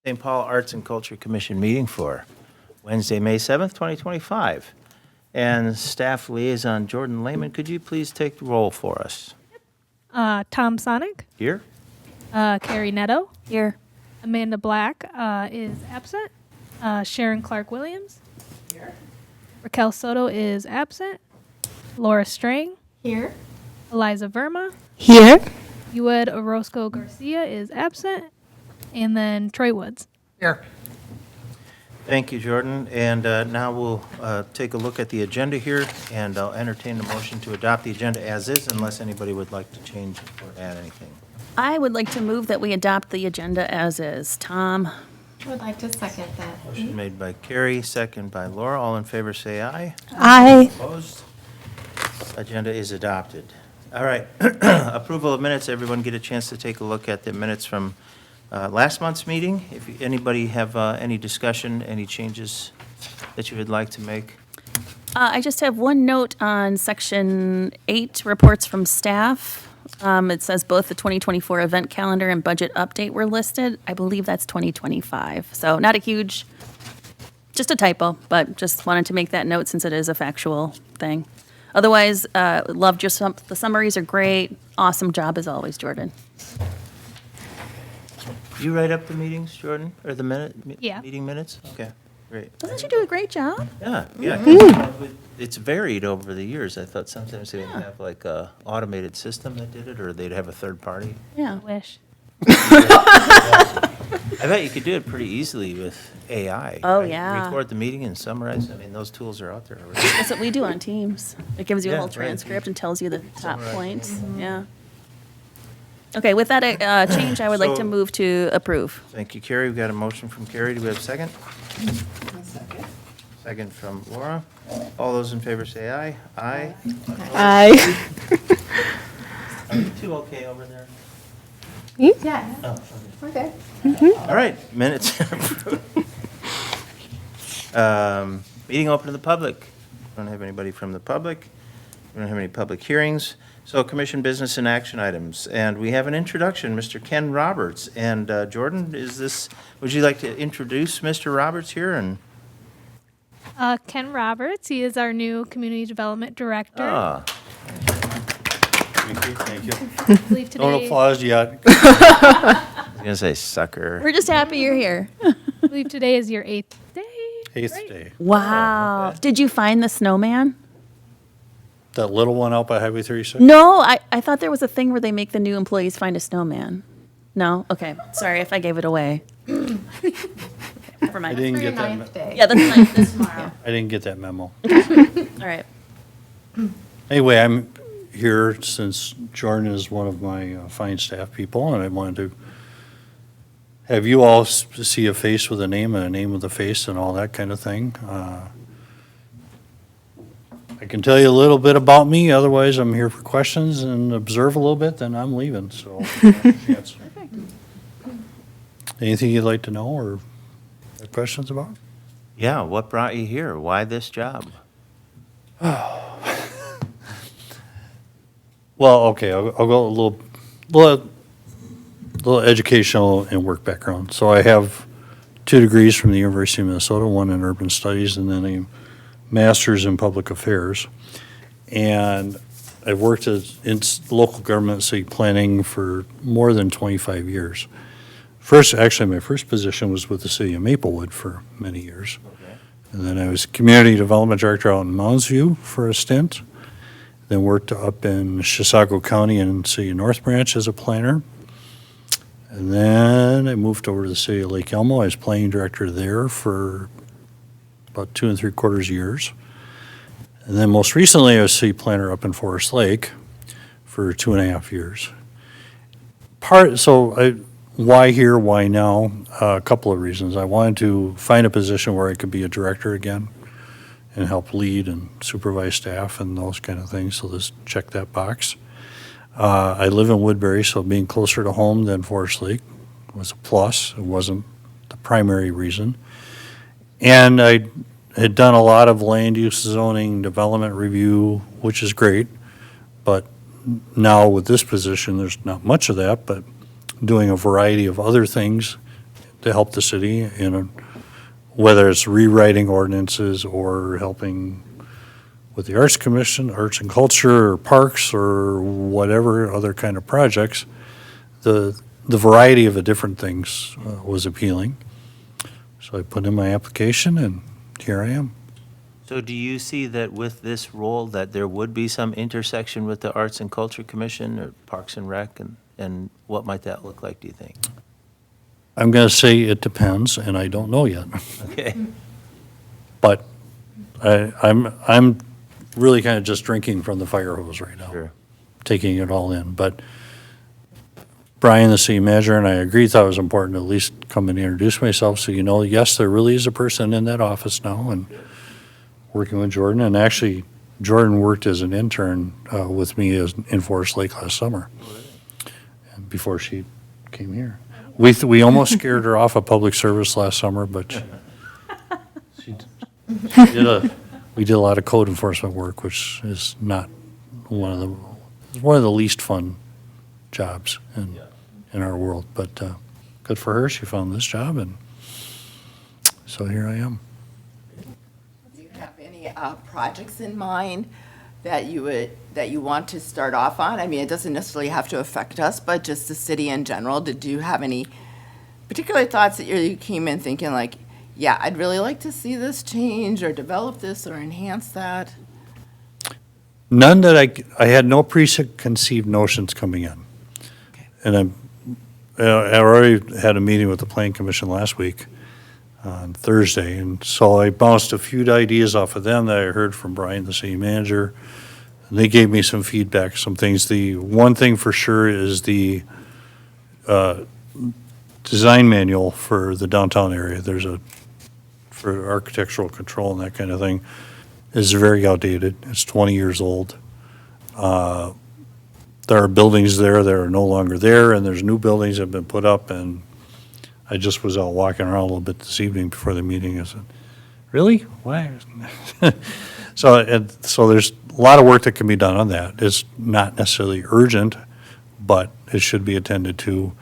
St. Paul Arts and Culture Commission meeting for Wednesday, May 7th, 2025. And Staff Liaison Jordyn Lehman, could you please take the roll for us? Tom Sonnek, Here? Carey Nadeau, Here. Amanda Black is absent, Sharon Clark-Williams, Here. Raquel Soto is absent, Laura Strang, Here. Aliza Verma, Here. Yued Orozco-Garcia is absent, and then Troy Woods. Here. Thank you, Jordyn. And now we'll take a look at the agenda here, and I'll entertain a motion to adopt the agenda as is, unless anybody would like to change or add anything. I would like to move that we adopt the agenda as is. Tom? I would like to second that. Motion made by Carey, second by Laura. All in favor, say aye. Aye. Opposed? Agenda is adopted. All right. Approval of minutes. Everyone get a chance to take a look at the minutes from last month's meeting. If anybody have any discussion, any changes that you would like to make? I just have one note on Section 8, reports from staff. It says both the 2024 event calendar and budget update were listed. I believe that's 2025. So not a huge, just a typo, but just wanted to make that note since it is a factual thing. Otherwise, loved the summaries are great. Awesome job as always, Jordyn. You write up the meetings, Jordyn, or the Yeah. meeting minutes? Okay, great. Doesn't she do a great job? Yeah, yeah. 'Cause it's varied over the years. I thought sometimes they would have like a automated system that did it, or they'd have a third party. Yeah. Wish. I bet you could do it pretty easily with AI. Oh, right? yeah. Record the meeting and summarize. I mean, those tools are out there already. That's what we do on Teams. It gives you a Yeah, whole right. transcript and tells you the top Summarize. points. Yeah. Okay, with that change, I would like to So- move to approve. Thank you, Carey. We've got a motion from Carey. Do we have a second? Second from Laura. All those in favor say aye. Aye. Aye. Are you two okay over there? Yeah, Oh, okay. we're good. All right, minutes are approved. Meeting open to the public. Don't have anybody from the public. We don't have any public hearings. So commission business and action items. And we have an introduction, Mr. Ken Roberts. And Jordyn, would you like to introduce Mr. Roberts here? And Ken Roberts, he is our new Community Development Director. ah, Thank you. I believe Don't today, applause yet. I was gonna say sucker. We're just happy you're here. I believe today is your 8th day. Eighth right? day. Wow. Did you find the snowman? That little one out by Highway 36? No, I thought there was a thing where they make the new employees find a snowman. No? Okay. Sorry if I gave it away. Okay, never I mind. didn't For your get that. ninth day. Yeah, that's nice. That's tomorrow. I didn't get that memo. All right. Anyway, I'm here since Jordyn is one of my fine staff people, and I wanted to have you all see a face with a name and a name with a face and all that kind of thing. I can tell you a little bit about me, otherwise I'm here for questions and observe a little bit, then I'm leaving, so. Yes. Anything you'd like to know or have questions about? Yeah, what brought you here? Why this job? Well, okay, I'll go a little educational and work background. So I have 2 degrees from the University of Minnesota, one in urban studies and then a master's in public affairs. And I've worked in local government, city planning for more than 25 years. Actually, my first position was with the city of Maplewood for many years. Okay. And then I was community development director out in Mounds View for a stint. Then worked up in Chisago County and city of North Branch as a planner. And then I moved over to the city of Lake Elmo. I was planning director there for about 2 3/4 years. And then most recently, I was city planner up in Forest Lake for 2.5 years. Why here, why now? A couple of reasons. I wanted to find a position where I could be a director again and help lead and supervise staff and those kind of things, so this check that box. I live in Woodbury, so being closer to home than Forest Lake was a plus. It wasn't the primary reason. And I had done a lot of land use zoning development review, which is great, but now with this position, there's not much of that, but doing a variety of other things to help the city whether it's rewriting ordinances or helping with the Arts Commission, Arts and Culture, or Parks, or whatever other kind of projects. The variety of the different things was appealing. So I put in my application, and here I am. So do you see that with this role that there would be some intersection with the Arts and Culture Commission or Parks and Rec, and what might that look like, do you think? I'm going to say it depends, and I don't know yet. Okay. But I'm really kind of just drinking from the fire hose right now, Sure. taking it all in. But Brian, the city manager, and I agreed thought it was important to at least come and introduce myself so you know, yes, there really is a person in that office now, and working with Jordyn. And actually, Jordyn worked as an intern with me in Forest Lake last summer, and before she came here. We almost scared her off of public service last summer, but we did a lot of code enforcement work, which is not one of the least fun jobs in our world. But good for her, she found this job, and so here I am. Do you have any projects in mind that you want to start off on? I mean, it doesn't necessarily have to affect us, but just the city in general. Did you have any particular thoughts that you came in thinking like, yeah, I'd really like to see this change or develop this or enhance that? None that I had no preconceived notions coming in. Okay. And I already had a meeting with the Planning Commission last week on Thursday, and so I bounced a few ideas off of them that I heard from Brian, the city manager. And they gave me some feedback, some things. The one thing for sure is the design manual for the downtown area. For architectural control and that kind of thing, is very outdated. It's 20 years old. There are buildings there that are no longer there, and there's new buildings that have been put up, and I just was out walking around a little bit this evening before the meeting. I said, really? Why? So there's a lot of work that can be done on that. It's not necessarily urgent, but it should be attended to.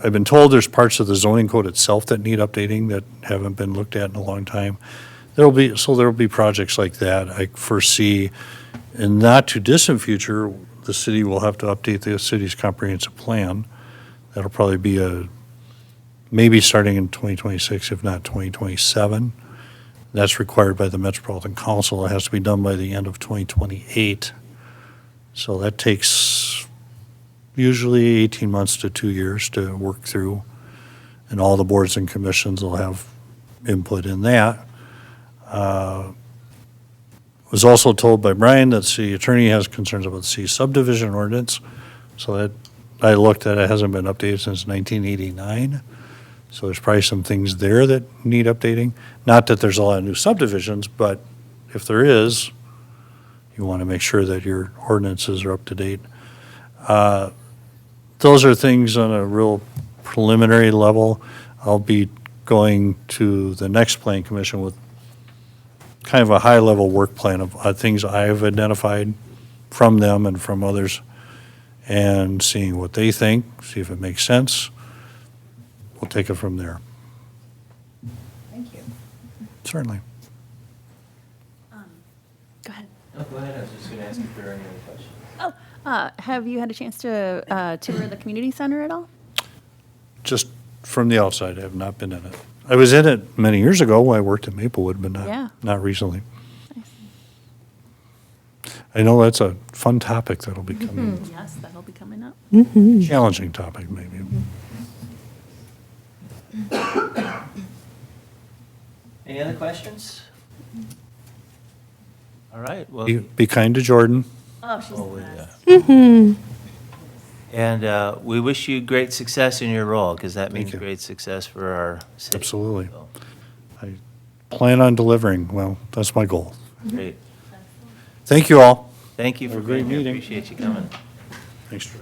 I've been told there's parts of the zoning code itself that need updating that haven't been looked at in a long time. There'll be projects like that. I foresee in not too distant future, the city will have to update the city's comprehensive plan. That'll probably be maybe starting in 2026, if not 2027. That's required by the Metropolitan Council. It has to be done by the end of 2028. So that takes usually 18 months to 2 years to work through, and all the boards and commissions will have input in that. Was also told by Brian that the city attorney has concerns about the city subdivision ordinance, so that I looked at it, hasn't been updated since 1989. So there's probably some things there that need updating. Not that there's a lot of new subdivisions, but if there is, you want to make sure that your ordinances are up to date. Those are things on a real preliminary level. I'll be going to the next planning commission with kind of a high-level work plan of things I've identified from them and from others, and seeing what they think, see if it makes sense. We'll take it from there. Thank you. Certainly. Go ahead. No, go ahead, I was just going to ask if there are any other questions. Have you had a chance to tour the community center at all? Just from the outside, I have not been in it. I was in it many years ago when I worked in Maplewood, but not recently. I know that's a fun topic that'll be coming, Yes, that'll be coming up. challenging topic maybe. Any other questions? All right, well. Be kind to Jordyn. Oh, she's Oh, the yeah. best. And we wish you great success in your role, because that means Thank you. great success for our city. Absolutely. So, I plan on delivering. Well, that's my goal. Great. Thank you all. Thank you for Have a great being here. meeting. Appreciate you coming. Thanks, Troy.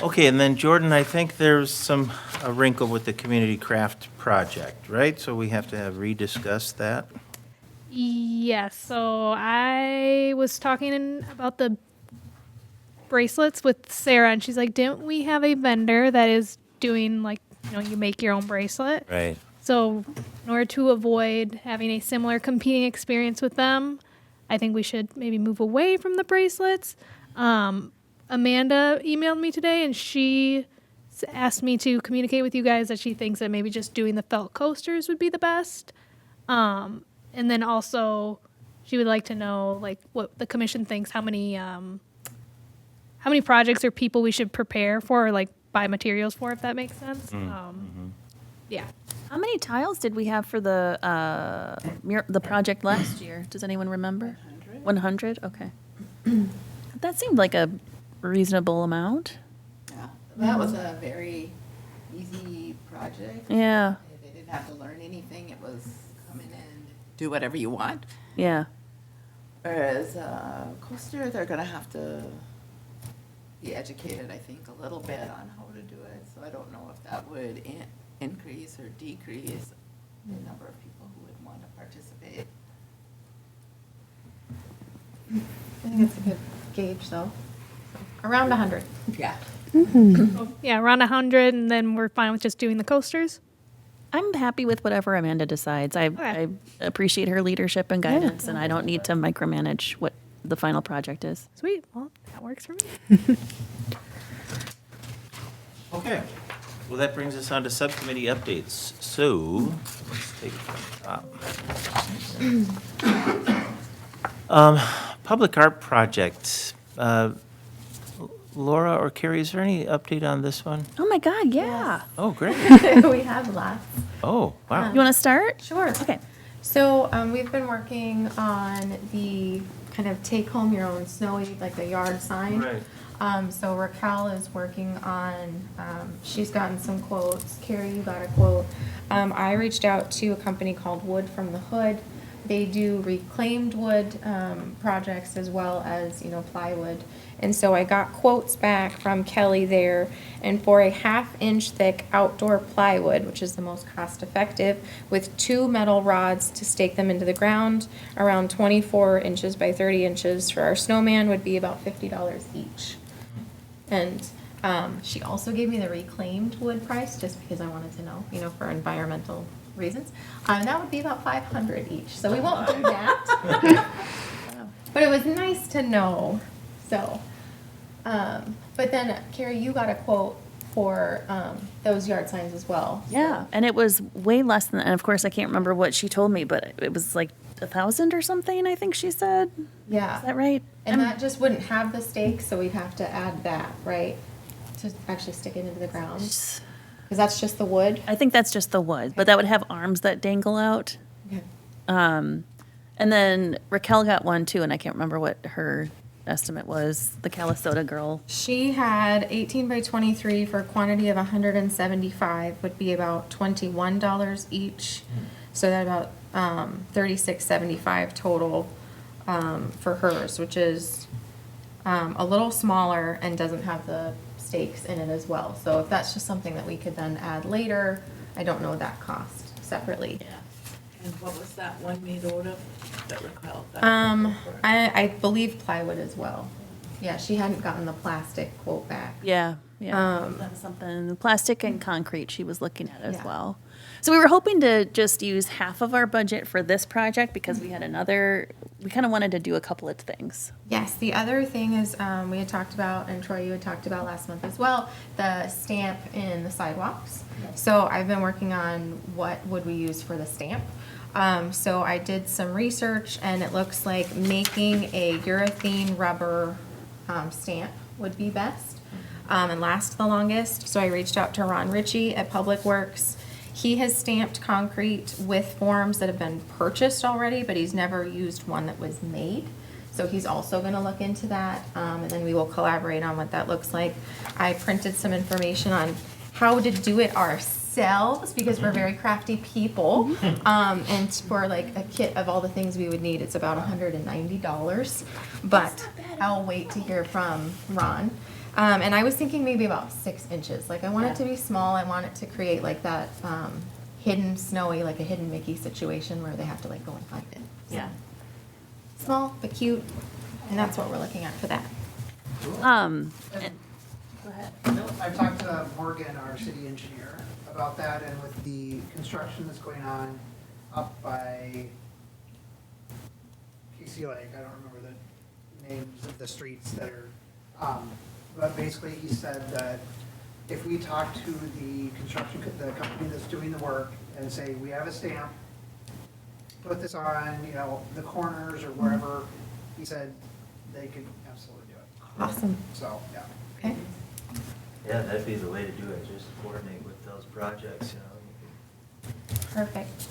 Okay, and then Jordyn, I think there's a wrinkle with the community craft project, right? So we have to have rediscussed that. Yes, so I was talking about the bracelets with Sarah, and she's like, didn't we have a vendor that is doing like, you make your own bracelet? Right. So in order to avoid having a similar competing experience with them, I think we should maybe move away from the bracelets. Amanda emailed me today, and she asked me to communicate with you guys that she thinks that maybe just doing the felt coasters would be the best. And then also she would like to know like what the commission thinks, how many projects or people we should prepare for, or like buy materials for, if that makes sense. Yeah. How many tiles did we have for the project last year? Does anyone remember? 100. Okay. That seemed like a reasonable amount. Yeah, that was a very easy project. Yeah. They didn't have to learn anything. It was come in and do whatever you want. Yeah. Whereas coaster, they're going to have to be educated, I think, a little bit on how to do it. So I don't know if that would increase or decrease the number of people who would want to participate. I think it's a good gauge, though. Around 100. Yeah. Yeah, around 100, and then we're fine with just doing the coasters. I'm happy with whatever Amanda decides. I Okay. appreciate her leadership and guidance, and I don't need to micromanage what the final project is. Sweet. Well, that works for me. Okay. Well, that brings us on to subcommittee updates. So, let's take it from the top. Public art project. Laura or Carey, is there any update on this one? Oh my God, yeah. Oh, great. We have lots. Oh, wow. You want to start? Sure. Okay. So we've been working on the kind of take home your own snowy, like the yard sign. Right. So Raquel is working on, she's gotten some quotes. Carey, you got a quote. I reached out to a company called Wood from the Hood. They do reclaimed wood projects as well as, plywood. And so I got quotes back from Kelly there, and for a 1/2-inch thick outdoor plywood, which is the most cost effective, with 2 metal rods to stake them into the ground, around 24 inches by 30 inches for our snowman would be about $50 each. And she also gave me the reclaimed wood price, just because I wanted to know, for environmental reasons. That would be about $500 each, so we won't do that. But it was nice to know. So, but then Carey, you got a quote for those yard signs as well. Yeah, and it was way less than, and of course I can't remember what she told me, but it was like 1,000 or something, I think she said. Yeah. Is that right? And that just wouldn't have the stakes, so we'd have to add that, right? To actually stick it into the ground. Because that's just the wood. I think that's just the wood, but that would have arms that dangle out. Okay. And then Raquel got one too, and I can't remember what her estimate was, the Calisota girl. She had 18 by 23 for a quantity of 175, would be about $21 each. So that about $36.75 total for hers, which is a little smaller and doesn't have the stakes in it as well. So if that's just something that we could then add later, I don't know that cost separately. Yeah. And what was that one made out of that Raquel got? I believe plywood as well. Yeah, she hadn't gotten the plastic quote back. Yeah, that was something, plastic and concrete she was looking at as Yeah. well. So we were hoping to just use half of our budget for this project because we had we kind of wanted to do a couple of things. Yes, the other thing is, we had talked about, and Troy, you had talked about last month as well, the stamp in the sidewalks. So I've been working on what would we use for the stamp. So I did some research, and it looks like making a urethane rubber stamp would be best and last the longest. So I reached out to Ron Ritchie at Public Works. He has stamped concrete with forms that have been purchased already, but he's never used one that was made. So he's also going to look into that, and then we will collaborate on what that looks like. I printed some information on how to do it ourselves because we're very crafty people. And for like a kit of all the things we would need, it's about $190. But I'll wait to hear from Ron. And I was thinking maybe about 6 inches. Like I want it to be small. I want it to create like that hidden snowy, like a hidden Mickey situation where they have to like go and find it. So, Yeah. small but cute, and that's what we're looking at for that. I've talked to Morgan, our city engineer, about that, and with the construction that's going on up by Casey Lake, I don't remember the names of the streets that are, but basically he said that if we talk to the the company that's doing the work and say, we have a stamp, put this on, the corners or wherever, he said they could absolutely do it. Awesome. So, yeah. Okay. Yeah, that'd be the way to do it, just coordinate with those projects, Perfect.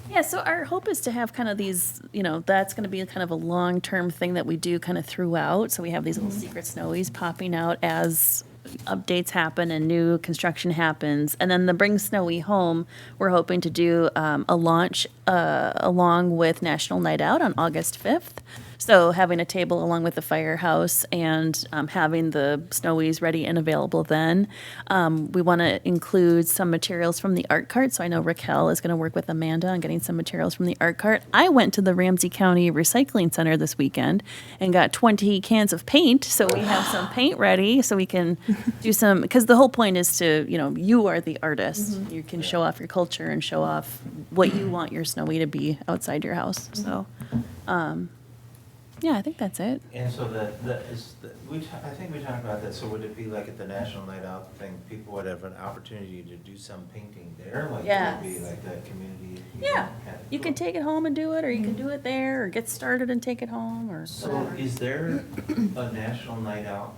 Yeah, so our hope is to have kind of these, that's going to be kind of a long-term thing that we do kind of throughout. So we have these little secret snowies popping out as updates happen and new construction happens. And then the Bring Snowy Home, we're hoping to do a launch along with National Night Out on August 5th. So having a table along with the firehouse and having the snowies ready and available then. We want to include some materials from the art cart. So I know Raquel is going to work with Amanda on getting some materials from the art cart. I went to the Ramsey County Recycling Center this weekend and got 20 cans of paint. So we have some paint ready so we can do some, because the whole point is to, you are the artist. You can show off your culture and show off what you want your snowy to be outside your house. So, yeah, I think that's it. And so I think we talked about that, so would it be like at the National Night Out thing, people would have an opportunity to do some painting there? Like it would be Yes. like that community? Yeah, kind of you can deal? take it home and do it, or you can do it there, or get started and take it home, or So whatever. is there a National Night Out,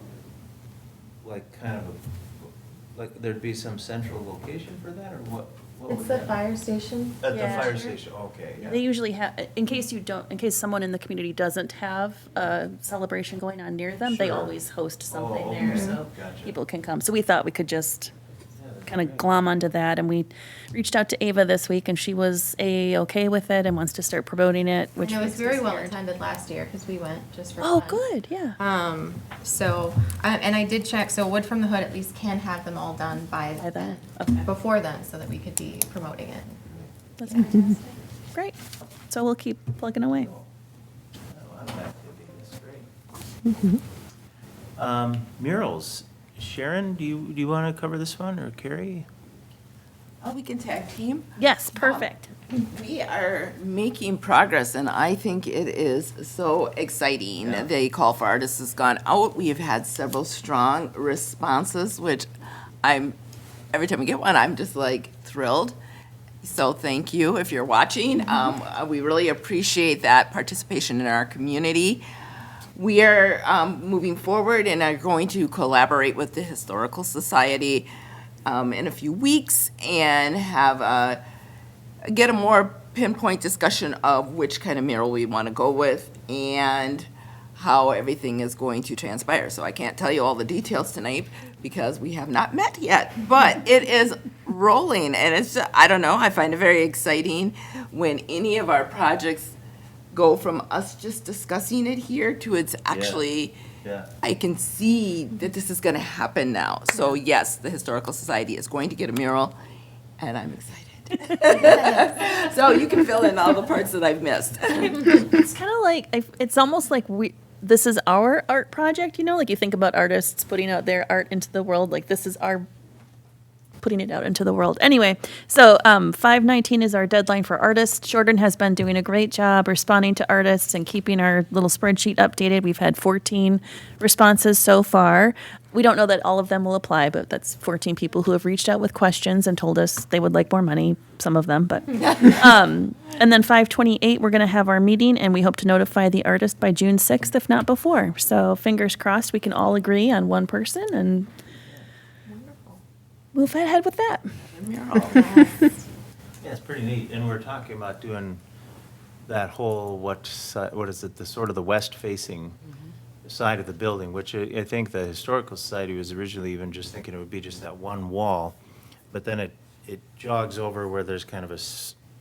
like kind of like there'd be some central location for that, or what? What It's would the that- fire station. At the Yeah. fire station, okay, yeah. They usually have, in case someone in the community doesn't have a celebration going on near them, they Sure. always host something Oh, there, okay. so Gotcha. people can come. So we thought we could just Yeah, that'd be kind of great. glom onto that, and we reached out to Ava this week, and she was okay with it and wants to start promoting it, which And it was makes very us well scared. attended last year because we went just for Oh, fun. good, yeah. And I did check, so Wood from the Hood at least can have them all done by By then, then. okay. Before then, so that we could be promoting it. That's fantastic. Great. So we'll keep plugging away. A lot of activity, that's great. Murals, Sharon, do you want to cover this one, or Carey? Oh, we can tag team? Yes, perfect. We are making progress, and I think it is so exciting. Yeah. The call for artists has gone out. We have had several strong responses, which every time we get one, I'm just like thrilled. So thank you if you're watching. We really appreciate that participation in our community. We are moving forward and are going to collaborate with the Historical Society in a few weeks and have get a more pinpoint discussion of which kind of mural we want to go with and how everything is going to transpire. So I can't tell you all the details tonight because we have not met yet, but it is rolling, and it's just, I don't know, I find it very exciting when any of our projects go from us just discussing it here to it's actually, Yeah. I can see that this is going to happen now. So yes, the Historical Society is going to get a mural, and I'm excited. So you can fill in all the parts that I've missed. It's kind of like, it's almost like this is our art project, like you think about artists putting out their art into the world, like this is our putting it out into the world. Anyway, so 5/19 is our deadline for artists. Jordyn has been doing a great job responding to artists and keeping our little spreadsheet updated. We've had 14 responses so far. We don't know that all of them will apply, but that's 14 people who have reached out with questions and told us they would like more money, some of them, but. And then 5/28, we're going to have our meeting, and we hope to notify the artist by June 6th, if not before. So fingers crossed we can all agree on one person and move ahead with that. Yeah, it's pretty neat, and we're talking about doing that whole, what is it, the sort of the west-facing side of the building, which I think the Historical Society was originally even just thinking it would be just that one wall, but then it jogs over where there's kind of a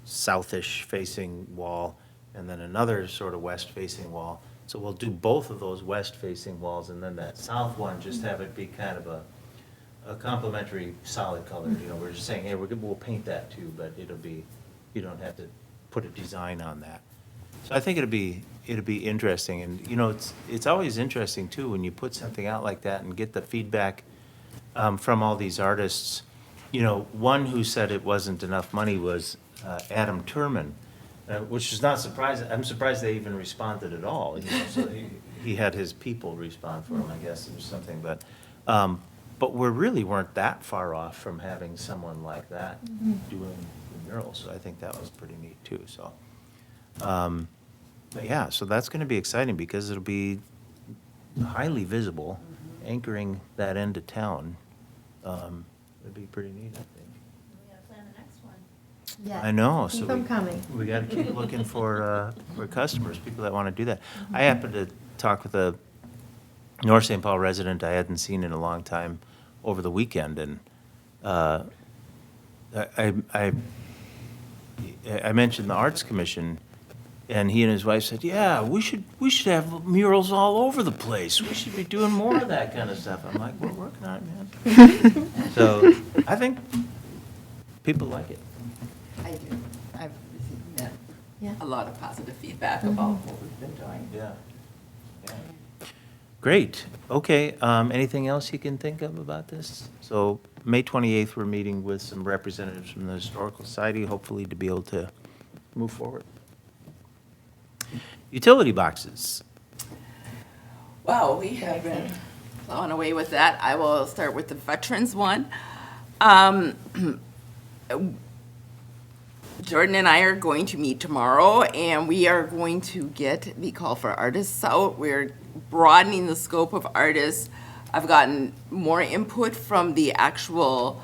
southish facing wall, and then another sort of west-facing wall. So we'll do both of those west-facing walls, and then that south one, just have it be kind of a complementary solid color. We're just saying, hey, we'll paint that too, but it'll be, you don't have to put a design on that. So I think it'll be it'll be interesting. And, you know, it's always interesting, too, when you put something out like that and get the feedback from all these artists. You know, one who said it wasn't enough money was Adam Turman, which is not surprising. I'm surprised they even responded at all. You know, so he had his people respond for him, I guess, or something. But we really weren't that far off from having someone like that doing the mural. So I think that was pretty neat, too. So, but yeah, so that's going to be exciting because it'll be highly visible, anchoring that end of town. It'd be pretty neat, I think. We gotta plan the next one. Yeah. I know, Keep so them coming. we got to keep looking for customers, people that want to do that. I happened to talk with a North St. Paul resident I hadn't seen in a long time over the weekend, and I mentioned the Arts Commission, and he and his wife said, yeah, we should have murals all over the place. We should be doing more of that kind of stuff. I'm like, we're working on it, man. So I think people like it. I do. I've received Yeah. a lot of positive feedback about what we've been doing. Yeah. Great. Okay, anything else you can think of about this? So, May 28th, we're meeting with some representatives from the Historical Society, hopefully to be able to move forward. Utility boxes. Wow, we have been plowing away with that. I will start with the veterans one. Jordan and I are going to meet tomorrow, and we are going to get the call for artists out. We're broadening the scope of artists. I've gotten more input from the actual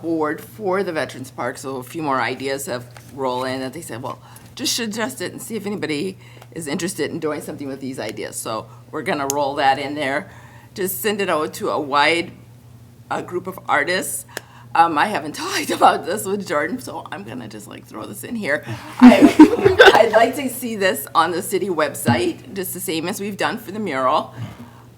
board for the Veterans Park, so a few more ideas have rolled in that they said, well, just suggest it and see if anybody is interested in doing something with these ideas. So we're gonna roll that in there. Just send it out to a wide group of artists. I haven't talked about this with Jordan, so I'm gonna just like throw this in here. I'd like to see this on the city website, just the same as we've done for the mural.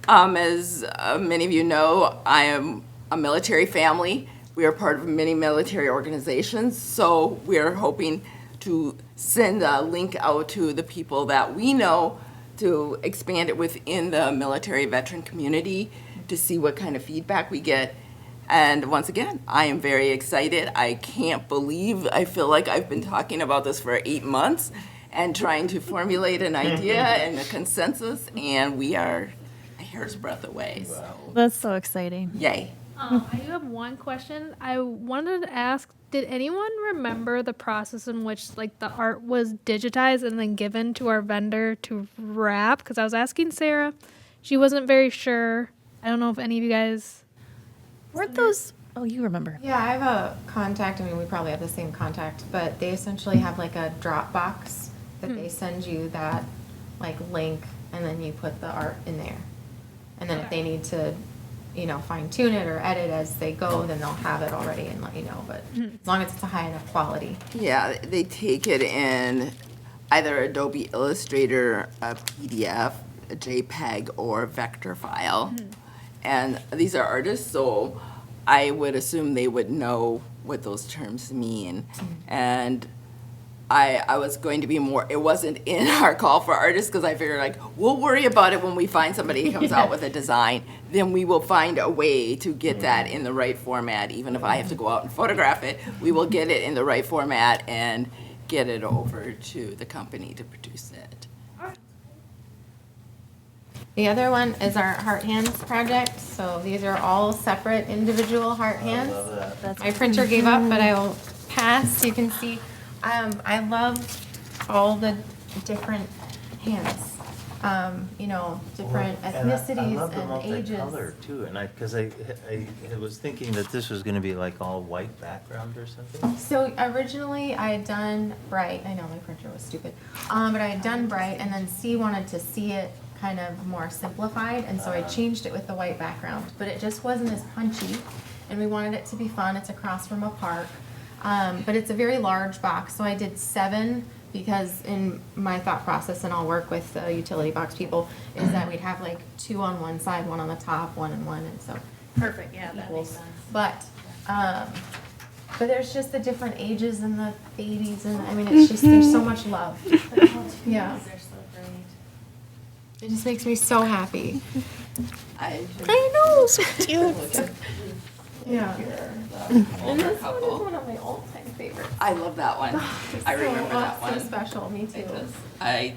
As many of you know, I am a military family. We are part of many military organizations, so we're hoping to send a link out to the people that we know to expand it within the military veteran community to see what kind of feedback we get. And once again, I am very excited. I can't believe, I feel like I've been talking about this for 8 months and trying to formulate an idea and a consensus, and we are a hair's breadth away. So, That's so exciting. yay. I do have one question. I wanted to ask, did anyone remember the process in which like the art was digitized and then given to our vendor to wrap? Because I was asking Sarah. She wasn't very sure. I don't know if any of you guys... Weren't those, oh, you remember. Yeah, I have a contact. I mean, we probably have the same contact, but they essentially have like a Dropbox that they send you that like link, and then you put the art in there. And then if they need to, you know, fine tune it or edit as they go, then they'll have it already and let you know. But as long as it's a high enough quality. Yeah, they take it in either Adobe Illustrator, a PDF, a JPEG, or a vector file. And these are artists, so I would assume they would know what those terms mean. And I was going to be more, it wasn't in our call for artists, because I figured like, we'll worry about it when we find somebody who comes out with a design. Then we will find a way to get that in the right format. Even if I have to go out and photograph it, we will get it in the right format and get it over to the company to produce it. The other one is our Heart Hands project. So these are all separate individual heart hands. That's My printer gave up, but I will pass. You can see, I love all the different hands. You know, different ethnicities I love the and ages. multicolor too, and because I was thinking that this was gonna be like all white background or something. So originally I had done bright. I know my printer was stupid, but I had done bright, and then C wanted to see it kind of more simplified, and so I changed it with the white background. But it just wasn't as punchy, and we wanted it to be fun. It's across from a park, but it's a very large box, so I did 7 because in my thought process, and I'll work with the utility box people, is that we'd have like 2 on one side, 1 on the top, 1 and 1, and so Perfect, yeah, that makes sense. but there's just the different ages and the babies, and I mean, it's just, there's so much love. Yeah. It just makes me so happy. I know, so cute. Yeah. And This one is one of my all-time favorites. I love that one. I remember that one. So special, me too. I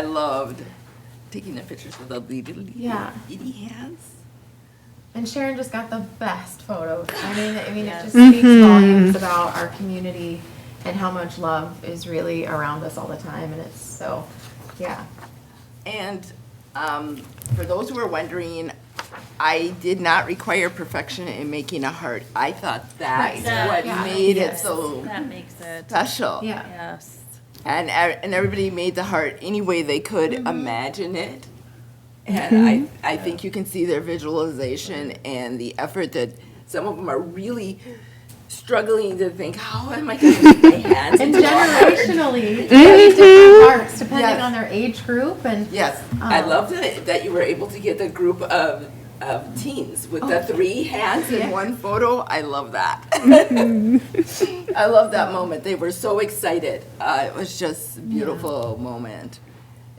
loved taking the pictures with the little Yeah. itty hands. And Sharon just got the best photos. I mean, it just speaks volumes about our community and how much love is really around us all the time. And it's so, yeah. And for those who are wondering, I did not require perfection in making a heart. I thought that's Right. what Yeah. made Yes. it so That makes it. special. Yeah. Yes. And everybody made the heart any way they could imagine it. And I think you can see their visualization and the effort that some of them are really struggling to think, how am I going to make my hands And into a heart? generationally, very different parts depending Yes. on their age group and. Yes, I love that you were able to get the group of teens with the 3 hands in one photo. I love that. I love that moment. They were so excited. It was just a beautiful moment.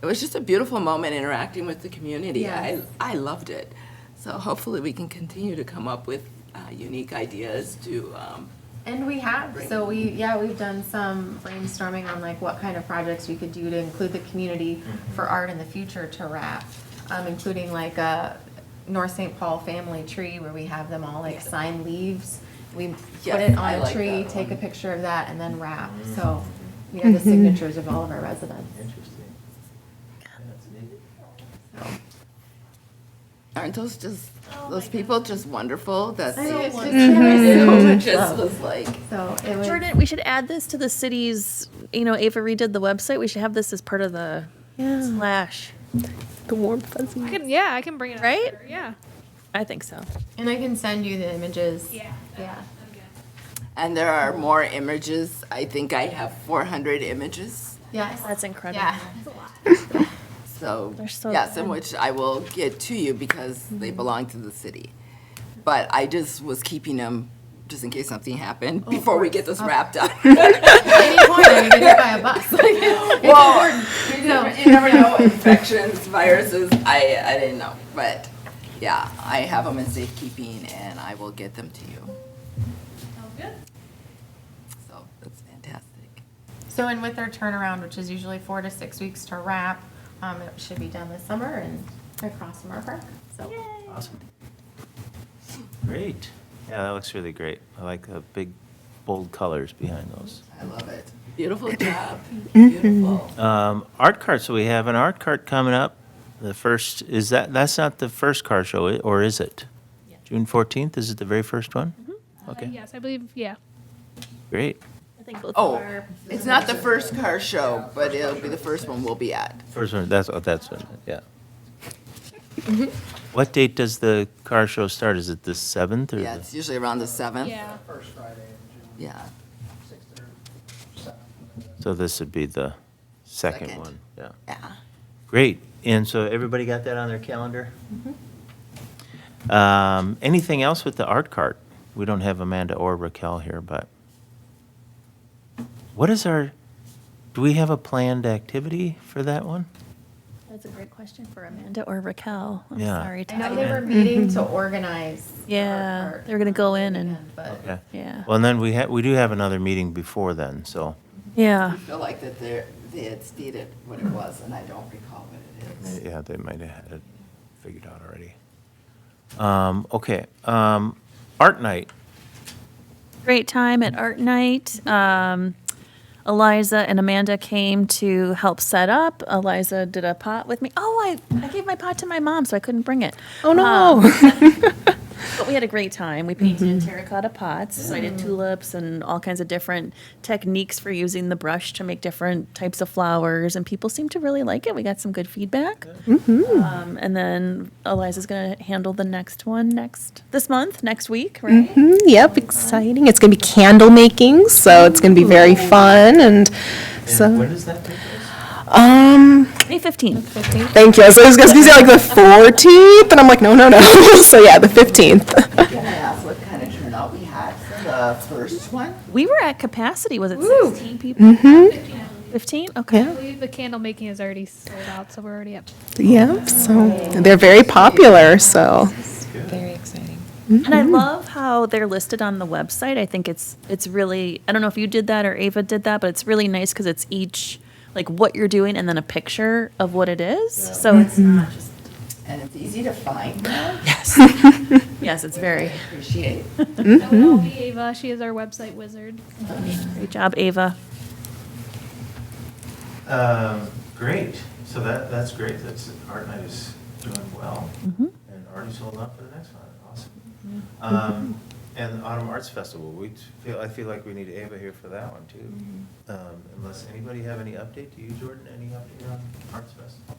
It was just a beautiful moment interacting with the community. Yes. I loved it. So hopefully we can continue to come up with unique ideas to, And we have, so we've done some brainstorming on like what kind of projects we could do to include the community for art in the future to wrap, including like a North St. Paul family tree where we have them all like sign leaves. We put Yes, it I on a like tree, that take a one. picture of that, and then wrap. So we have the signatures of all of our residents. Interesting. That's neat. aren't those people just wonderful? That's I know, it's just, it just was like, so it was. Jordan, we should add this to the city's, Ava redid the website. We should have this as part of the slash. The warm fuzzy. I can bring it up. Right? later, Yeah. I think so. And I can send you the images. Yeah. Yeah. and there are more images. I think I have 400 images. Yes. That's incredible. Yeah. So, They're so yes, in good. which I will get to you because they belong to the city. But I just was keeping them just in case something happened before we get this wrapped up. At any point, I could get hit by a bus. Well, you never know, infections, viruses, I didn't know. But, yeah, I have them in safekeeping and I will get them to you. So, that's fantastic. So, and with their turnaround, which is usually 4 to 6 weeks to wrap, it should be done this summer and across from our park. So, Awesome. Great. Yeah, that looks really great. I like the big, bold colors behind those. I love it. Beautiful job. Beautiful. Art cart, so we have an art cart coming up. The first, that's not the first car show, or is it? June 14th, is it the very first one? Okay, Yes, I believe, yeah. great. I think both Oh, of our. it's not the first car show, but it'll be the first one we'll be at. First one, that's one, yeah. What date does the car show start? Is it the 7th or? Yeah, the- it's usually around the 7th. Yeah. First Friday in June, Yeah. 6th or 7th. So this would be the second Second. one, yeah. Yeah. Great, and so everybody got that on their calendar? Anything else with the art cart? We don't have Amanda or Raquel here, but what is do we have a planned activity for that one? That's a great question for Amanda or Raquel. I'm Yeah. sorry. I know Ty. they were meeting to organize. Yeah, our part they were gonna go in weekend, and- But Okay. Yeah. Well, and then we do have another meeting before then, so, Yeah. I feel like that they had stated what it was, and I don't recall what it is. yeah, they might have had it figured out already. Okay, art night. Great time at art night. Eliza and Amanda came to help set up. Eliza did a pot with me. Oh, I gave my pot to my mom, so I couldn't bring it. Oh, no. But we had a great time. We painted in terracotta pots. So I did tulips and all kinds of different techniques for using the brush to make different types of flowers. And people seemed to really like it. We got some good feedback. And then Eliza's going to handle the next one this month, next week, right? Yep, exciting. It's going to be candle making, so it's going to be very fun. And When so, does that take place? May 15th. thank you. So I was going to say like the 14th, and I'm like, no. So yeah, the 15th. Can I ask what kind of turnout we had for the first one? We were at capacity. Was it 16 people? 15? Okay. I believe the candle making is already sold out, so we're already up. Yeah, so they're very popular, so. Very exciting. And I love how they're listed on the website. I think it's really, I don't know if you did that or Ava did that, but it's really nice because it's each, like what you're doing and then a picture of what it is. So it's not just, And it's easy to find now. yes. Yes, it's very, Appreciate. That would all be Ava. She is our website wizard. great job, Ava. Great. So that's great. That's, Art Night is doing well. And already sold out for the next one. Awesome. And the Autumn Arts Festival, I feel like we need Ava here for that one too. Unless anybody have any update? Do you, Jordyn, any update on Arts Festival?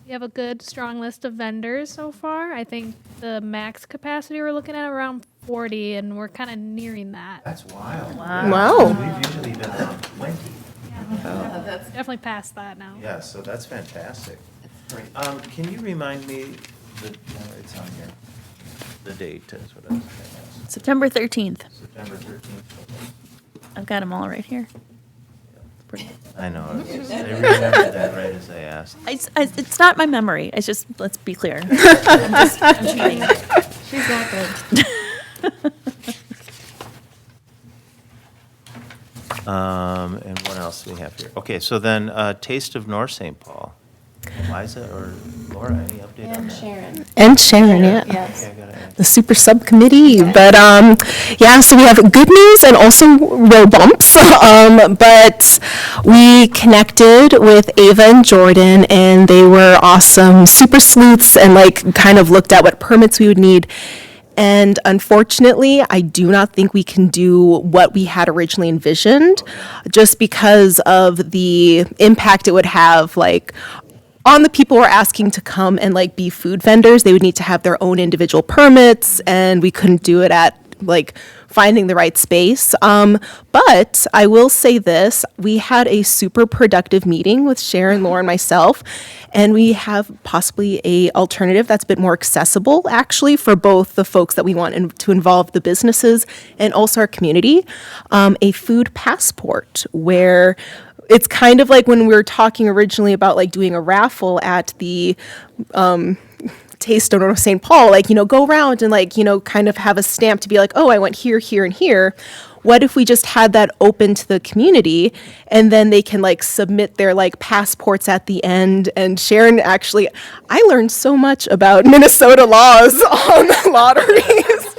We have a good, strong list of vendors so far. I think the max capacity we're looking at around 40, and we're kind of nearing that. That's wild. Wow. We've usually been around 20. That's Definitely past that now. Yeah, so that's fantastic. great. Can you remind me, it's on here, the date is what I was going to ask. September 13th. September 13th. I've got them all right here. I know, I remembered that right as I asked. It's not my memory. It's just, let's be clear. I'm cheating. She's that good. And what else do we have here? Okay, so then, Taste of North St. Paul. Aliza or Laura, any update on And that? Sharon. And Sharon, yeah. Yes. Okay, I gotta ask. The super subcommittee, but yeah, so we have good news and also road bumps. But we connected with Ava and Jordyn, and they were awesome super sleuths and like kind of looked at what permits we would need. And unfortunately, I do not think we can do what we had originally envisioned, just because of the impact it would have, like, on the people who are asking to come and like be food vendors. They would need to have their own individual permits, and we couldn't do it at like finding the right space. But I will say this, we had a super productive meeting with Sharon, Laura, and myself, and we have possibly a alternative that's a bit more accessible actually for both the folks that we want to involve the businesses and also our community, a food passport where it's kind of like when we were talking originally about like doing a raffle at the Taste of St. Paul, like, go around and like, kind of have a stamp to be like, oh, I went here, here, and here. What if we just had that open to the community and then they can like submit their like passports at the end? And Sharon, actually, I learned so much about Minnesota laws on the lotteries.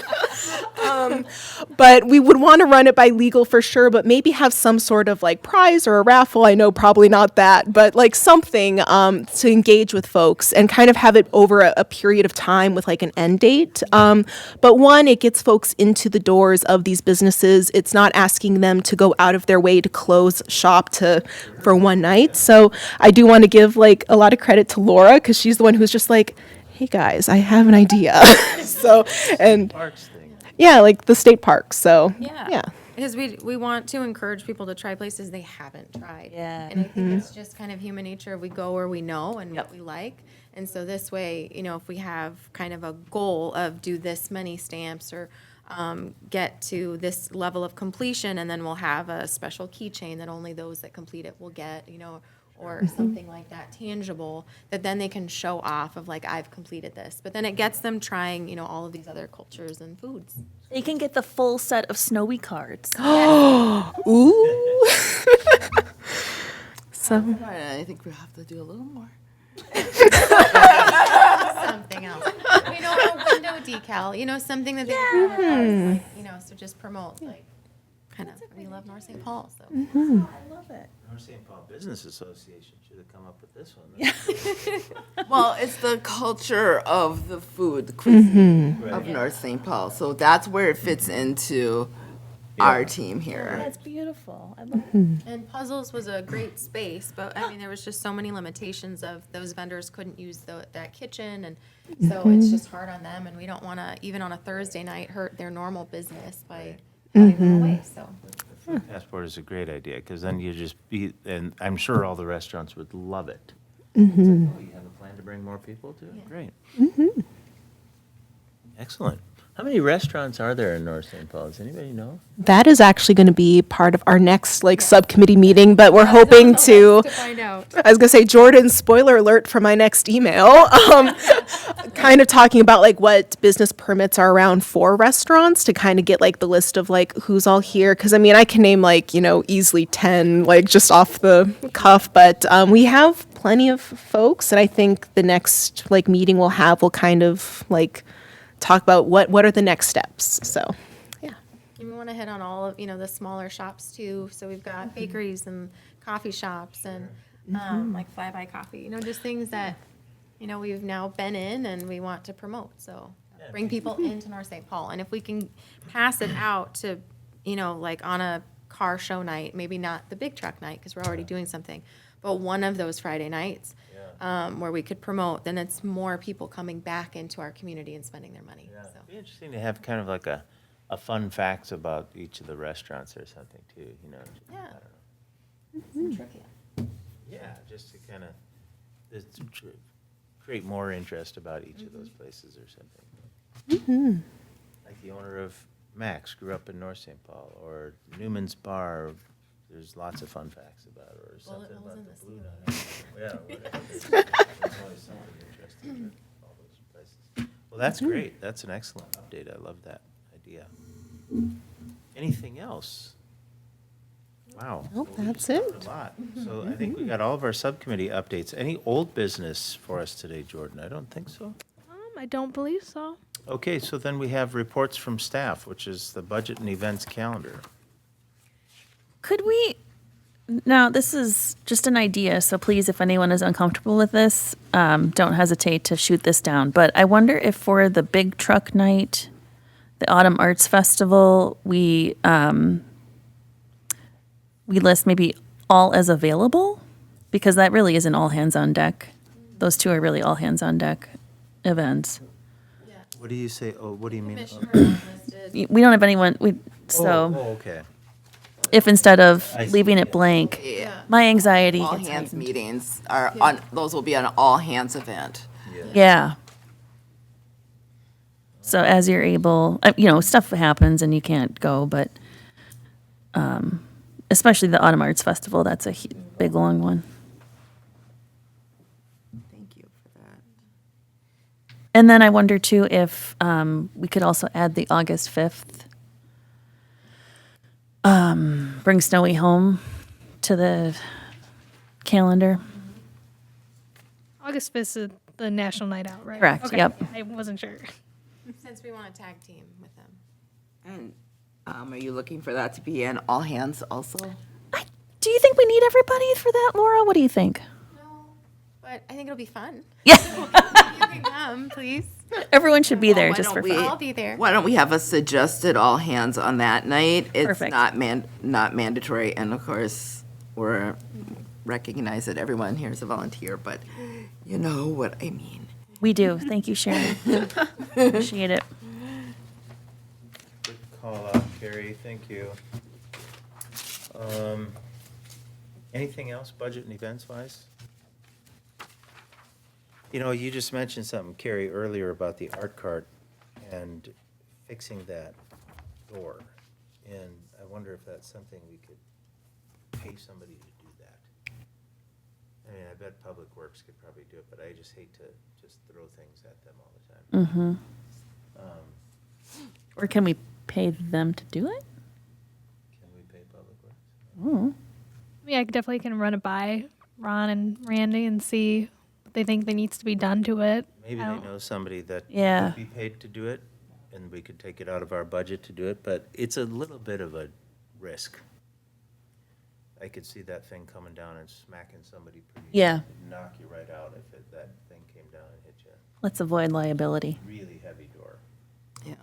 But we would want to run it by legal for sure, but maybe have some sort of like prize or a raffle. I know probably not that, but like something to engage with folks and kind of have it over a period of time with like an end date. But one, it gets folks into the doors of these businesses. It's not asking them to go out of their way to close shop for one night. So I do want to give like a lot of credit to Laura, because she's the one who's just like, hey guys, I have an idea. And Parks thing. yeah, like the state parks. So yeah. Because we want to encourage people to try places they haven't tried. Yeah. And I think it's just kind of human nature. We go where we know and what we like. And so this way, if we have kind of a goal of do this many stamps or get to this level of completion, and then we'll have a special keychain that only those that complete it will get, or something like that tangible, that then they can show off of like, I've completed this. But then it gets them trying, all of these other cultures and foods. You can get the full set of snowy cards. Ooh. So I think we have to do a little more. Something else. A window decal, something that they can like, so just promote, like, kind of, we love North St. Paul, so. I love it. North St. Paul Business Association should have come up with this one. Well, it's the culture of the food, the cuisine of North St. Paul. So that's where it fits into our team here. That's beautiful. I love it. And Puzzles was a great space, but I mean, there was just so many limitations of those vendors couldn't use that kitchen, and so it's just hard on them, and we don't want to, even on a Thursday night, hurt their normal business by having them away, so. The food passport is a great idea, because then you just and I'm sure all the restaurants would love it. It's like, oh, you have a plan to bring more people to it? Great. Excellent. How many restaurants are there in North St. Paul? Does anybody know? That is actually going to be part of our next subcommittee meeting, but we're hoping to. To find out. I was gonna say, Jordan, spoiler alert for my next email. Kind of talking about what business permits are around for restaurants to kind of get the list of who's all here. Because I mean, I can name easily 10 just off the cuff, but we have plenty of folks, and I think the next meeting we'll have will kind of talk about what are the next steps. So, yeah. And we want to hit on all of, the smaller shops too. So we've got bakeries and coffee shops and like Fly By Coffee, just things that, we've now been in and we want to promote. So bring people into North St. Paul. And if we can pass it out to, on a car show night, maybe not the big truck night because we're already doing something, but one of those Friday nights where we could promote, then it's more people coming back into our community and spending their money. Yeah, So. it'd be interesting to have kind of a fun facts about each of the restaurants or something too, Yeah. I don't know. Some trivia. Yeah, just to kind of create more interest about each of those places or something. Like the owner of Max grew up in North St. Paul, or Newman's Bar. There's lots of fun facts about it, or something Bullet holes about in the the Blue ceiling. Dot. Yeah, whatever. There's always something interesting with all those places. Well, that's great. That's an excellent update. I love that idea. Anything else? Wow. Nope, Well, we that's just covered it. a lot. So I think we got all of our subcommittee updates. Any old business for us today, Jordyn? I don't think so. I don't believe so. Okay, so then we have reports from staff, which is the budget and events calendar. Could we, now, this is just an idea, so please, if anyone is uncomfortable with this, don't hesitate to shoot this down. But I wonder if for the big truck night, the Autumn Arts Festival, we list maybe all as available, because that really isn't all hands on deck. Those two are really all hands on deck events. What do you say? Oh, what do you mean? Commissioner listed. We don't have anyone, so Oh, okay. if instead of I see, leaving it yeah. blank, Yeah. my anxiety All gets hands heightened. meetings are on, those will be an all hands event. Yeah. So as you're able, stuff happens and you can't go, but especially the Autumn Arts Festival, that's a big, long one. Thank you for that. And then I wonder too if we could also add the August 5th, Bring Snowy Home to the calendar. August 5th is the National Night Out, right? Correct, Okay. yep. I wasn't sure. Since we want a tag team with them. And are you looking for that to be an all hands also? Do you think we need everybody for that, Laura? What do you think? No, but I think it'll be fun. Yeah. You can come, please. Everyone should be there Why just don't for we- fun. I'll be there. Why don't we have a suggested all hands on that night? It's Perfect. not not mandatory, and of course, we're recognize that everyone here is a volunteer, but you know what I mean. We do. Thank you, Sharon. Appreciate it. Good call out, Carey. Thank you. Anything else, budget and events wise? You just mentioned something, Carey, earlier about the art cart and fixing that door. And I wonder if that's something we could pay somebody to do that. I mean, I bet Public Works could probably do it, but I just hate to just throw things at them all the time. Mm-hmm. Or can we pay them to do it? Can we pay Public Works? Oh. Yeah, I definitely can run it by Ron and Randy and see what they think that needs to be done to it. Maybe I they don't- know somebody that Yeah. would be paid to do it, and we could take it out of our budget to do it, but it's a little bit of a risk. I could see that thing coming down and smacking somebody pretty. Yeah. Knock you right out if that thing came down and hit you. Let's avoid liability. Really heavy door. Yeah.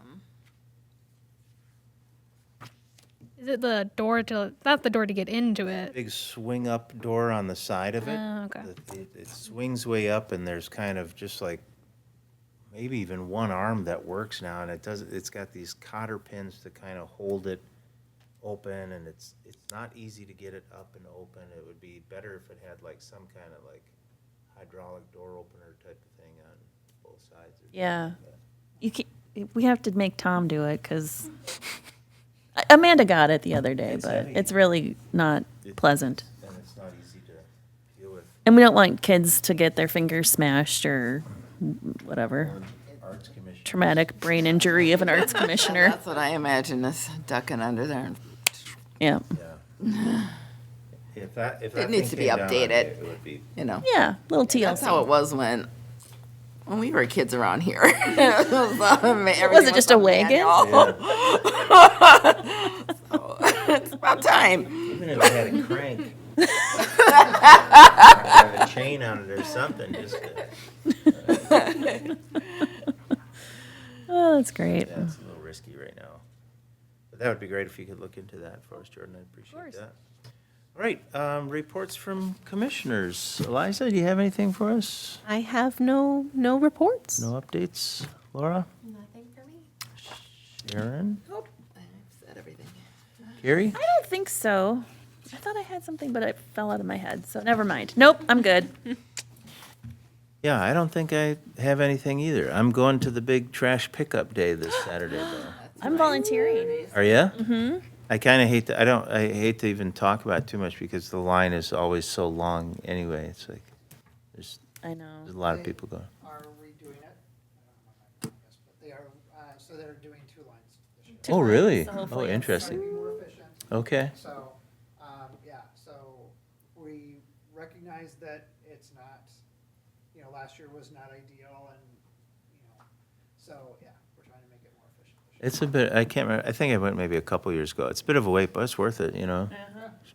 Is it the door to, not the door to get into it? Big swing up door on the side of it. Oh, okay. It swings way up, and there's kind of just like maybe even one arm that works now, and it's got these cotter pins to kind of hold it open, and it's not easy to get it up and open. It would be better if it had like some kind of like hydraulic door opener type of thing on both sides. or something Yeah. like that. You can, we have to make Tom do it because Amanda got it the other day, It's but heavy. it's really not pleasant. And it's not easy to deal with. And we don't want kids to get their fingers smashed or whatever. Arts Commission. Traumatic brain injury of an arts commissioner. That's what I imagine is ducking under there. Yeah. Yeah. If that It needs thing to be came down, updated. It would be, You know, Yeah, little that's how it TLC. was when we were kids around here. It Was it just a wagon? It's about time. even if it had a crank. Have a chain on it or something, just to, Oh, that's great. that's a little risky right now. But that would be great if you could look into that for us, Jordan, I'd appreciate that. All right, reports from commissioners. Aliza, do you have anything for us? I have no reports. No updates? Laura? Nothing for me. Sharon? Nope, I've said everything. Carey? I don't think so. I thought I had something, but it fell out of my head, so never mind. Nope, I'm good. Yeah, I don't think I have anything either. I'm going to the big trash pickup day this Saturday, though. I'm volunteering. Are you? Mm-hmm. I kind of hate to, I hate to even talk about it too much because the line is always so long anyway. It's like, there's I know. a lot of people going. Are redoing it. I don't know my but they are, so they're doing 2 lines this year. Oh, really? so Oh, hopefully it's- interesting. Trying to be more efficient. Okay. So, yeah, so we recognize that it's not, last year was not ideal and, so, yeah, we're trying to make it more efficient this year. It's a bit, I can't remember, I think I went maybe a couple years ago. It's a bit of a wait, but it's worth it,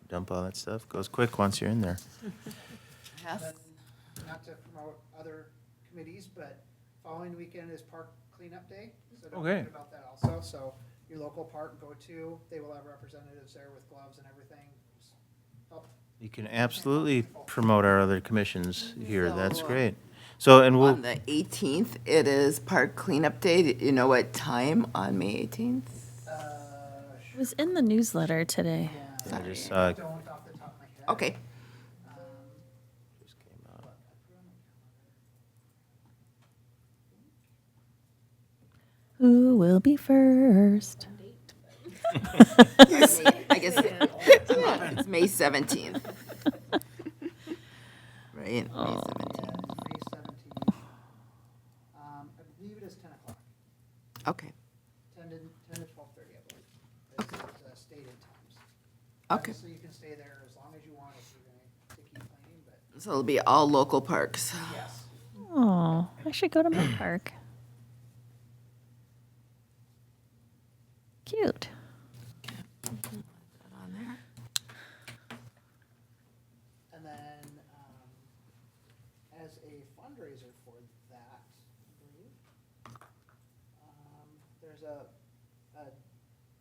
Dump all that stuff. Goes quick once you're in there. Yes. Not to promote other committees, but following weekend is Park Cleanup Day, so don't Okay. forget about that also. So your local park, go to, they will have representatives there with gloves and everything. Just help. You can absolutely promote our other commissions here. That's great. So, and we'll, On the 18th, it is Park Cleanup Day. Do you know what time on May 18th? It was in the newsletter today. I just saw it. Don't off the top of my head. Okay. Just came out. Who will be first? I guess it's May 17th. Right, May 17th. May 17th. I believe it is 10 o'clock, Okay, 10 to 12:30, I believe. Okay. It's stated times. okay. So you can stay there as long as you want if you're going to keep playing, but So it'll be all local parks. yes. Oh, I should go to my park. Cute. And then, as a fundraiser for that, I believe, there's a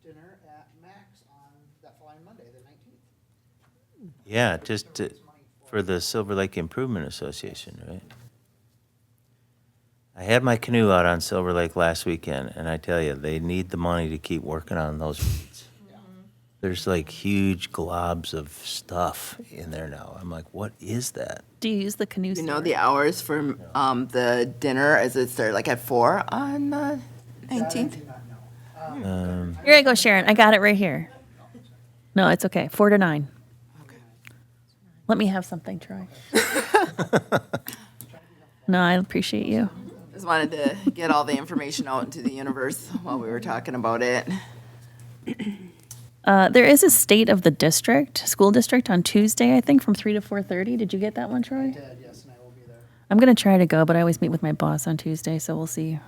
dinner at Max on that following Monday, the 19th. Yeah, just To to, raise money for the Silver Lake Improvement Association, right? I had my canoe out on Silver Lake last weekend, and I tell you, they need the money to keep working on those weeds. There's like huge globs of stuff in there now. I'm like, what is that? Do you use the canoe? You know steamer? the hours for the dinner, is it start like at 4 on the That I 19th? do not know. Here I go, Sharon. I got it right here. No, it's okay. 4 to 9. Let me have something, Troy. No, I appreciate you. Just wanted to get all the information out into the universe while we were talking about it. There is a state of the district, school district, on Tuesday, I think, from 3 to 4:30. Did you get that one, Troy? Did, yes, and I will be there. I'm going to try to go, but I always meet with my boss on Tuesday, so we'll see.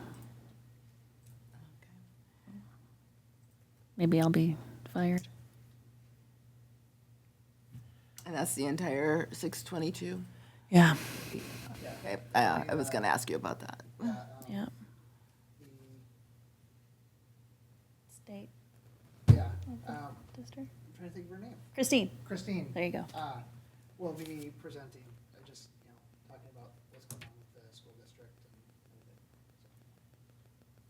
Maybe I'll be fired. And that's the entire 622? Yeah. Okay, I was gonna ask you about that. Yeah. State Yeah, district. I'm trying to think of her name. Christine. Christine. There you go. Will be presenting, just, talking about what's going on with the school district and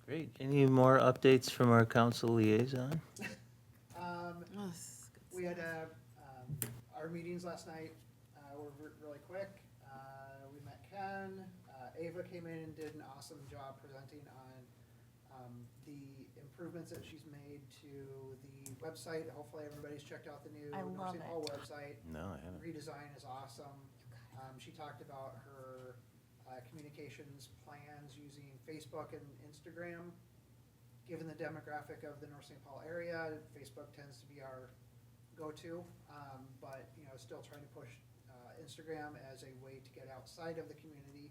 everything. Great. Any more updates from our council liaison? We had our meetings last night were really quick. We met Ken. Ava came in and did an awesome job presenting on The improvements that she's made to the website, hopefully everybody's checked out the new I love North St. Paul it. website. No, I haven't. Redesign is awesome. She talked about her communications plans using Facebook and Instagram. Given the demographic of the North St. Paul area, Facebook tends to be our go-to, but, you know, still trying to push Instagram as a way to get outside of the community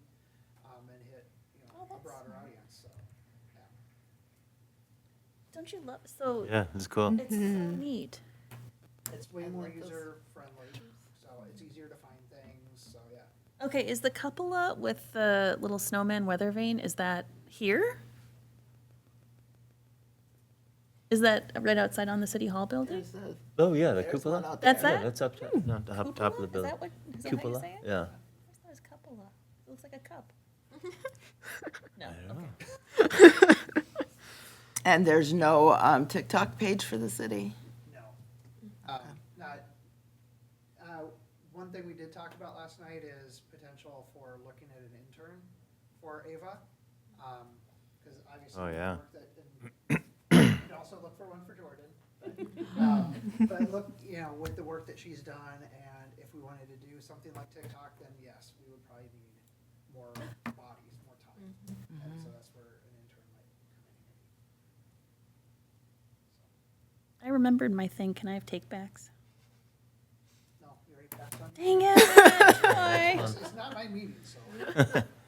and hit, you know, a broader audience, so, yeah. Don't you love, so Yeah, it's cool. it's so neat. It's way more user-friendly, so it's easier to find things, so, yeah. Okay, is the cupola with the little snowman weather vane, is that here? Is that right outside on the City Hall building? Oh, yeah, the There's cupola. one out That's Yeah, that? that's up, not the top of the building. Is that how you Cupola, say it? yeah. I thought it was cupola. It looks like a cup. No, I don't okay. know. And there's no TikTok page for the city? No. Not, one thing we did talk about last night is potential for looking at an intern for Ava. Because obviously. Oh, with the yeah. work that- and you can also look for one for Jordyn. But look, you know, with the work that she's done, and if we wanted to do something like TikTok, then yes, we would probably need more bodies, more time. And so that's where an intern might come in handy. I remembered my thing. Can I have take backs? No, you already passed on? Dang it. It's not my meeting, so.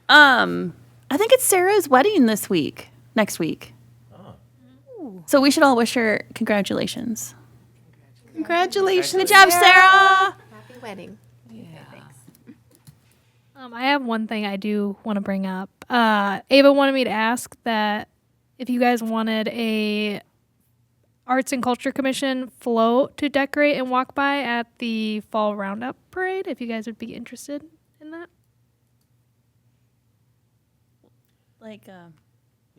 I think it's Sarah's wedding this week, next week. Oh. So we should all wish her congratulations. Congratulations. Good job, Sarah. Happy wedding. I have one thing I do want to bring up. Ava wanted me to ask that if you guys wanted a Arts and Culture Commission float to decorate and walk by at the Fall Roundup Parade, if you guys would be interested in that. Like,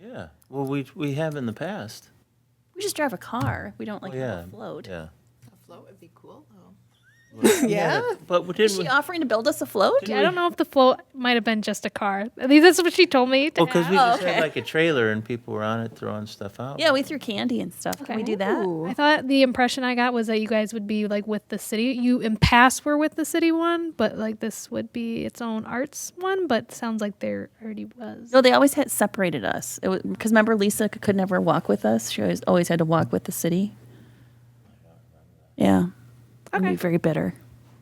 Yeah, well, we have in the past. we just drive a car. We don't like Oh, yeah, have a float. Yeah. A float would be cool, though. Yeah. But Is didn't she we? offering to build us a float? I don't know if the float might have been just a car. At least that's what she told me. To Well, because we ask. just okay. had like a trailer and people were on it throwing stuff out. Yeah, we threw candy and stuff. Can we do that? I thought the impression I got was that you guys would be like with the city. You in past were with the city one, but like this would be its own arts one. But sounds like there already was. No, they always had separated us. It was because remember Lisa could never walk with us. She always had to walk with the city. Yeah, I'd Okay. be very bitter.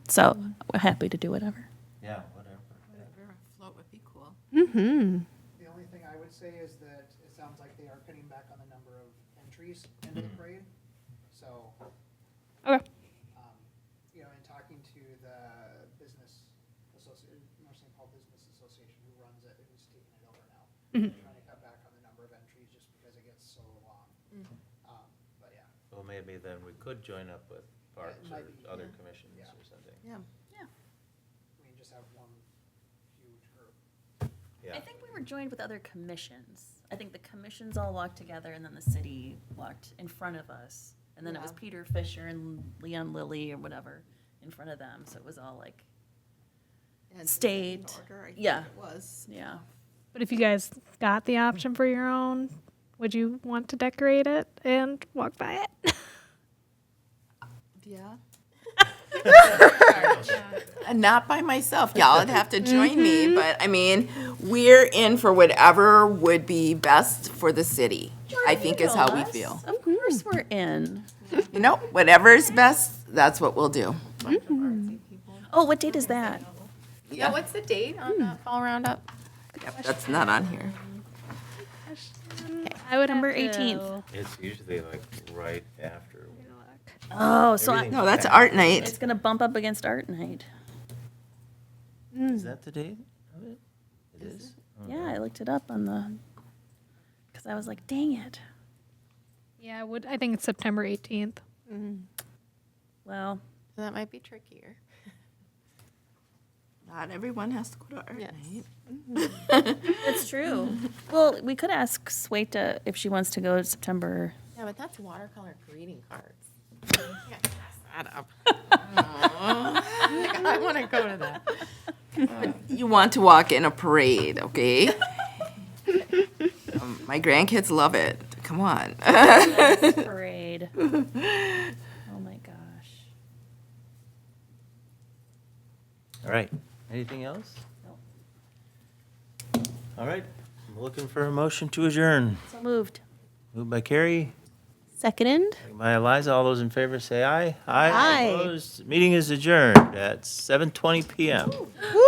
So we're happy to do whatever. Yeah, whatever. Whatever, a float would be cool. Mm-hmm. The only thing I would say is that it sounds like they are cutting back on the number of entries into the parade. So, Okay. you know, in talking to the business association, North St. Paul Business Association, who runs it, who's taking it over now, they're trying to cut back on the number of entries just because it gets so long. But yeah, Well, maybe then we could join up with parks or might be, other yeah. commissions Yeah. or something. we can just have one huge group. Yeah. I think we were joined with other commissions. I think the commissions all walked together, and then the city walked in front of us. And then it was Yeah. Peter Fisher and Leon Lilly or whatever in front of them. So it was all like, And State. in order, I think Yeah. it was. yeah. But if you guys got the option for your own, would you want to decorate it and walk by it? Yeah. And not by myself. Y'all would have to join me, but I mean, we're in for whatever would be best for the city, I think is how we feel. Of course we're in. You know, whatever is best, that's what we'll do. Oh, what date is that? Yeah, what's the date on the fall roundup? Yep, that's not on here. I would September have to 18th. It's usually like right after. look. Oh, so Everything- No, that's art night. it's going to bump up against art night. Is that the date of it? It is? Yeah, I looked it up on the, because I was like, dang it. Yeah, I think it's September 18th. Well, So that might be trickier. Not everyone has to go to art Yes. night. it's true. Well, we could ask Sweta if she wants to go to September. Yeah, but that's watercolor greeting cards. That up. I want to go to that. You want to walk in a parade, okay? My My grandkids love it. Come on. Parade. Oh my gosh. All right. Anything else? All right. I'm looking for a motion to adjourn. So moved. Moved by Carey, Seconded. second by Aliza. All those in favor say aye. Aye. Opposed? Meeting is adjourned at 7:20 PM. Woo!